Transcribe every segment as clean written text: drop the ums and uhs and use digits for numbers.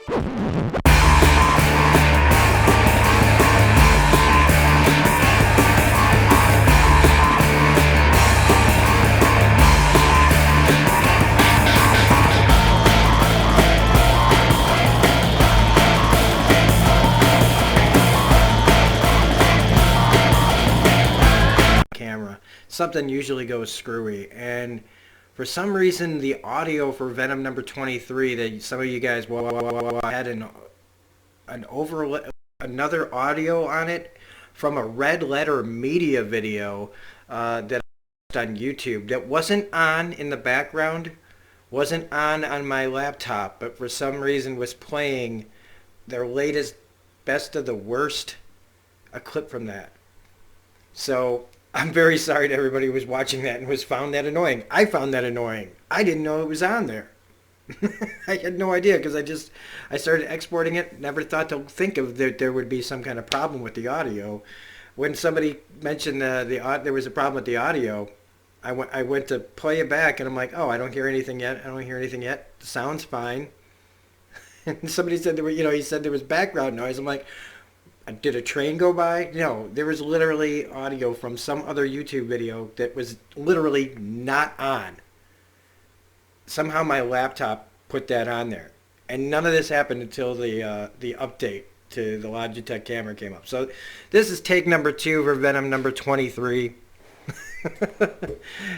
Camera. Something usually goes screwy, and for some reason the audio for Venom number 23 that some of you guys had an over another audio on it from a Red Letter Media video that I watched on YouTube that wasn't on in the background, wasn't on my laptop, but for some reason was playing their latest best of the worst, a clip from that. So I'm very sorry to everybody who was watching that and found that annoying. I found that annoying. I didn't know it was on there. I had no idea because I started exporting it. Never thought to think of that there would be some kind of problem with the audio. When somebody mentioned there was a problem with the audio, I went to play it back and I'm like, oh, I don't hear anything yet. I don't hear anything yet. The sound's fine. And somebody said he said there was background noise. I'm like, did a train go by? No, there was literally audio from some other YouTube video that was literally not on. Somehow my laptop put that on there. And none of this happened until the update to the Logitech camera came up. So this is take number 2 for Venom number 23.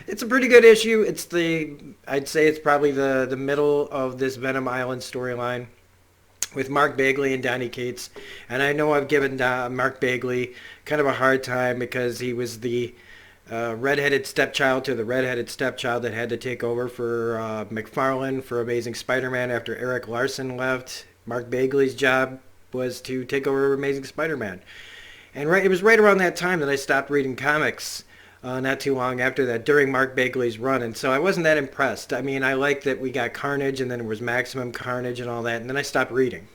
It's a pretty good issue. I'd say it's probably the middle of this Venom Island storyline, with Mark Bagley and Donny Cates. And I know I've given Mark Bagley kind of a hard time because he was the redheaded stepchild to the redheaded stepchild that had to take over for McFarlane for Amazing Spider-Man after Eric Larson left. Mark Bagley's job was to take over Amazing Spider-Man. And it was right around that time that I stopped reading comics, not too long after that, during Mark Bagley's run. And so I wasn't that impressed. I mean, I liked that we got Carnage and then there was Maximum Carnage and all that, and then I stopped reading.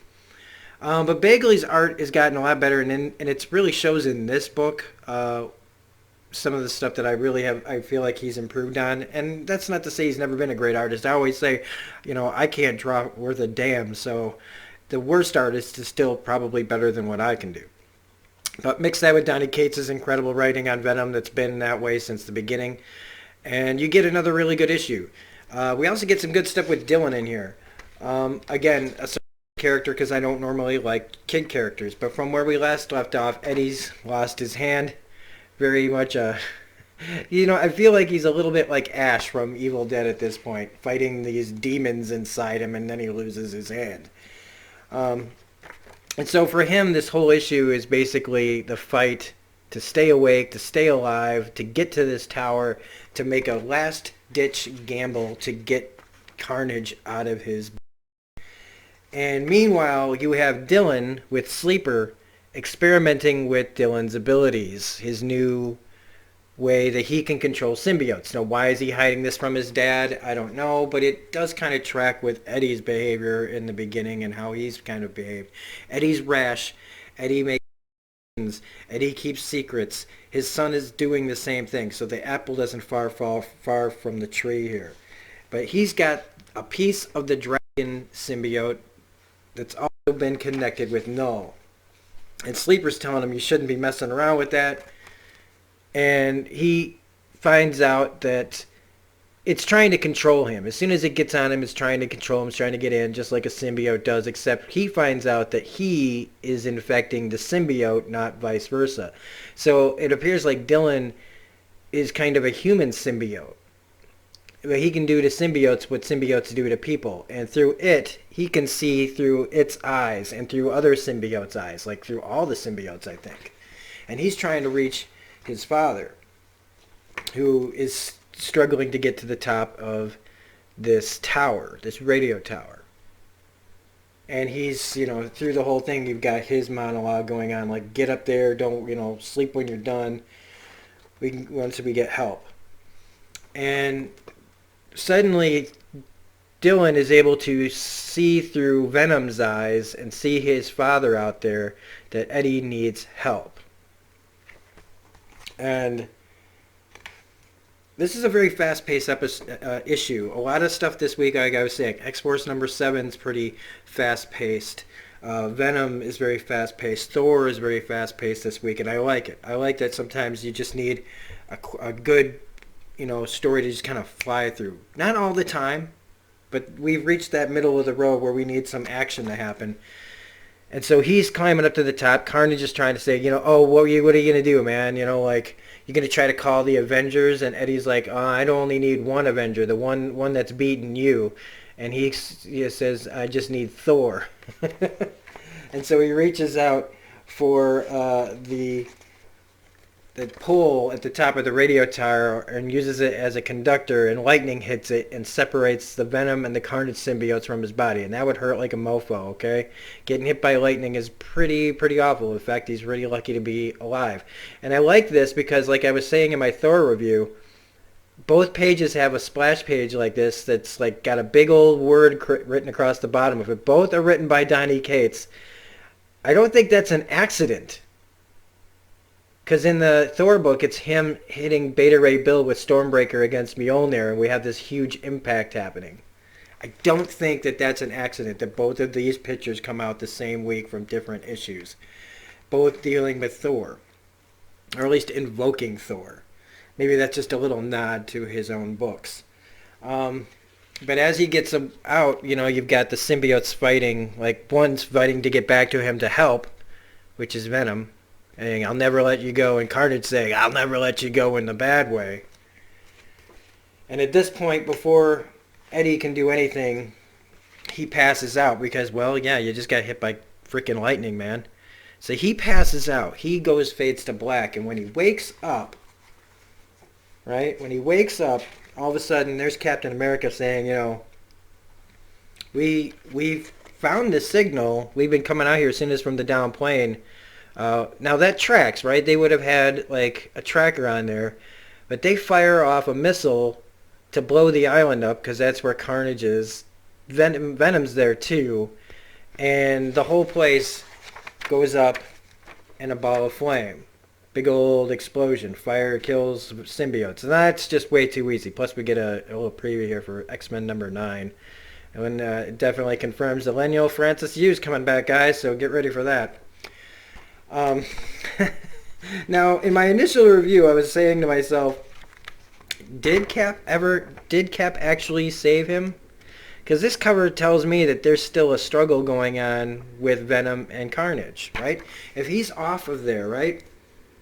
But Bagley's art has gotten a lot better, and it really shows in this book some of the stuff that I feel like he's improved on. And that's not to say he's never been a great artist. I always say, I can't draw worth a damn, so the worst artist is still probably better than what I can do. But mix that with Donny Cates' incredible writing on Venom that's been that way since the beginning, and you get another really good issue. We also get some good stuff with Dylan in here. Again, a character because I don't normally like kid characters, but from where we last left off, Eddie's lost his hand. Very much I feel like he's a little bit like Ash from Evil Dead at this point, fighting these demons inside him, and then he loses his hand. And so for him, this whole issue is basically the fight to stay awake, to stay alive, to get to this tower, to make a last-ditch gamble to get Carnage out of his body. And meanwhile, you have Dylan with Sleeper experimenting with Dylan's abilities, his new way that he can control symbiotes. Now, why is he hiding this from his dad? I don't know, but it does kind of track with Eddie's behavior in the beginning and how he's kind of behaved. Eddie's rash. Eddie makes decisions. Eddie keeps secrets. His son is doing the same thing, so the apple doesn't fall far from the tree here. But he's got a piece of the dragon symbiote that's also been connected with Null. And Sleeper's telling him you shouldn't be messing around with that. And he finds out that it's trying to control him. As soon as it gets on him, it's trying to control him. It's trying to get in, just like a symbiote does, except he finds out that he is infecting the symbiote, not vice versa. So it appears like Dylan is kind of a human symbiote. But he can do to symbiotes what symbiotes do to people. And through it, he can see through its eyes and through other symbiotes' eyes, like through all the symbiotes, I think. And he's trying to reach his father, who is struggling to get to the top of this tower, this radio tower. And he's, through the whole thing, you've got his monologue going on, like, get up there, don't, sleep when you're done. Once we get help. And suddenly, Dylan is able to see through Venom's eyes and see his father out there that Eddie needs help. And This is a very fast-paced issue. A lot of stuff this week, like I was saying, X-Force number 7 is pretty fast-paced. Venom is very fast-paced. Thor is very fast-paced this week, and I like it. I like that sometimes you just need a good, story to just kind of fly through. Not all the time, but we've reached that middle of the road where we need some action to happen. And so he's climbing up to the top. Carnage is trying to say, oh, what are you going to do, man? Like, you're going to try to call the Avengers? And Eddie's like, oh, I don't only need one Avenger, the one that's beaten you. And he says, I just need Thor. And so he reaches out for the pole at the top of the radio tower and uses it as a conductor, and lightning hits it and separates the Venom and the Carnage symbiotes from his body, and that would hurt like a mofo, okay? Getting hit by lightning is pretty awful. In fact, he's really lucky to be alive. And I like this because, like I was saying in my Thor review, both pages have a splash page like this that's like got a big old word written across the bottom of it. Both are written by Donny Cates. I don't think that's an accident. Because in the Thor book, it's him hitting Beta Ray Bill with Stormbreaker against Mjolnir, and we have this huge impact happening. I don't think that that's an accident, that both of these pictures come out the same week from different issues. Both dealing with Thor. Or at least invoking Thor. Maybe that's just a little nod to his own books. But as he gets out, you've got the symbiotes fighting. Like, one's fighting to get back to him to help, which is Venom. And I'll never let you go, and Carnage saying, I'll never let you go in the bad way. And at this point, before Eddie can do anything, he passes out because, well, yeah, you just got hit by freaking lightning, man. So he passes out. He fades to black, and when he wakes up, right, all of a sudden, there's Captain America saying, we've found this signal. We've been coming out here as soon as from the down plane. Now that tracks, right? They would have had like a tracker on there, but they fire off a missile to blow the island up because that's where Carnage is. Venom's there too, and the whole place goes up in a ball of flame. Big old explosion. Fire kills symbiotes, and that's just way too easy. Plus, we get a little preview here for X-Men number 9, and it definitely confirms the Lemuel Francis Yu's coming back, guys. So get ready for that. Now, in my initial review, I was saying to myself, did Cap actually save him? Because this cover tells me that there's still a struggle going on with Venom and Carnage, right? If he's off of there, right?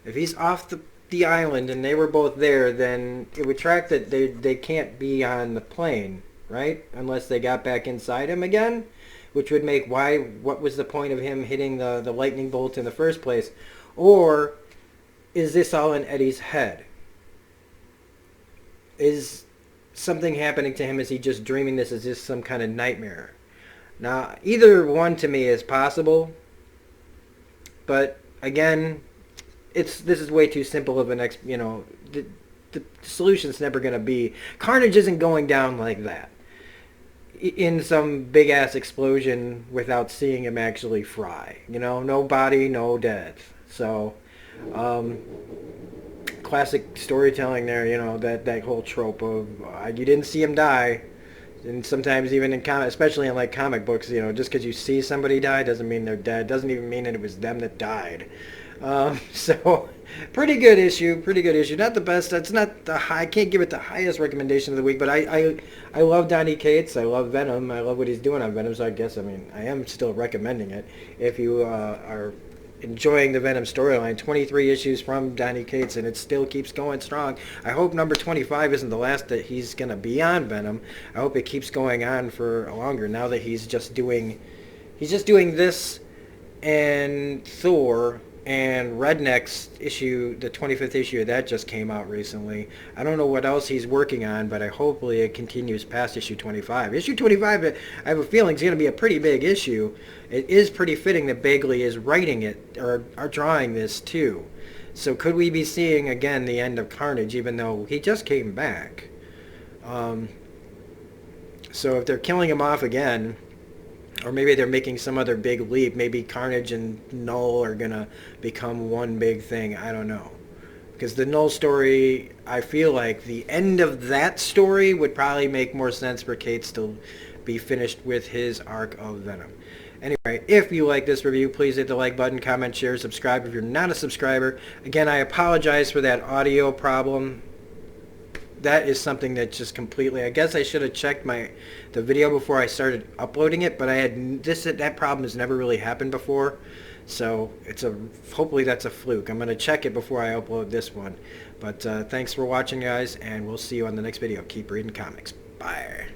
If he's off the island and they were both there, then it would track that they can't be on the plane, right? Unless they got back inside him again. Which would make what was the point of him hitting the lightning bolt in the first place? Or is this all in Eddie's head? Is something happening to him? Is he just dreaming this? Is this some kind of nightmare? Now, either one to me is possible. But again, this is way too simple of an the solution's never going to be. Carnage isn't going down like that. In some big-ass explosion without seeing him actually fry. No body, no death. So, classic storytelling there, that whole trope of you didn't see him die. And sometimes even in especially in like comic books, just because you see somebody die doesn't mean they're dead. Doesn't even mean that it was them that died. So, pretty good issue. Not the best. That's not the high. I can't give it the highest recommendation of the week, but I love Donny Cates. I love Venom. I love what he's doing on Venom. So I am still recommending it. If you are enjoying the Venom storyline, 23 issues from Donny Cates, and it still keeps going strong. I hope number 25 isn't the last that he's gonna be on Venom. I hope it keeps going on for longer. Now that he's just doing this and Thor. And Redneck's issue, the 25th issue of that just came out recently. I don't know what else he's working on, but hopefully it continues past issue 25. Issue 25, I have a feeling, is going to be a pretty big issue. It is pretty fitting that Bagley is writing it, or drawing this too. So could we be seeing again the end of Carnage, even though he just came back? So if they're killing him off again, or maybe they're making some other big leap. Maybe Carnage and Null are going to become one big thing. I don't know. Because the Null story, I feel like the end of that story would probably make more sense for Cates to be finished with his arc of Venom. Anyway, if you like this review, please hit the like button, comment, share, subscribe if you're not a subscriber. Again, I apologize for that audio problem. That is something that just completely, I guess I should have checked the video before I started uploading it, but that problem has never really happened before. So hopefully that's a fluke. I'm going to check it before I upload this one. But thanks for watching, guys, and we'll see you on the next video. Keep reading comics. Bye.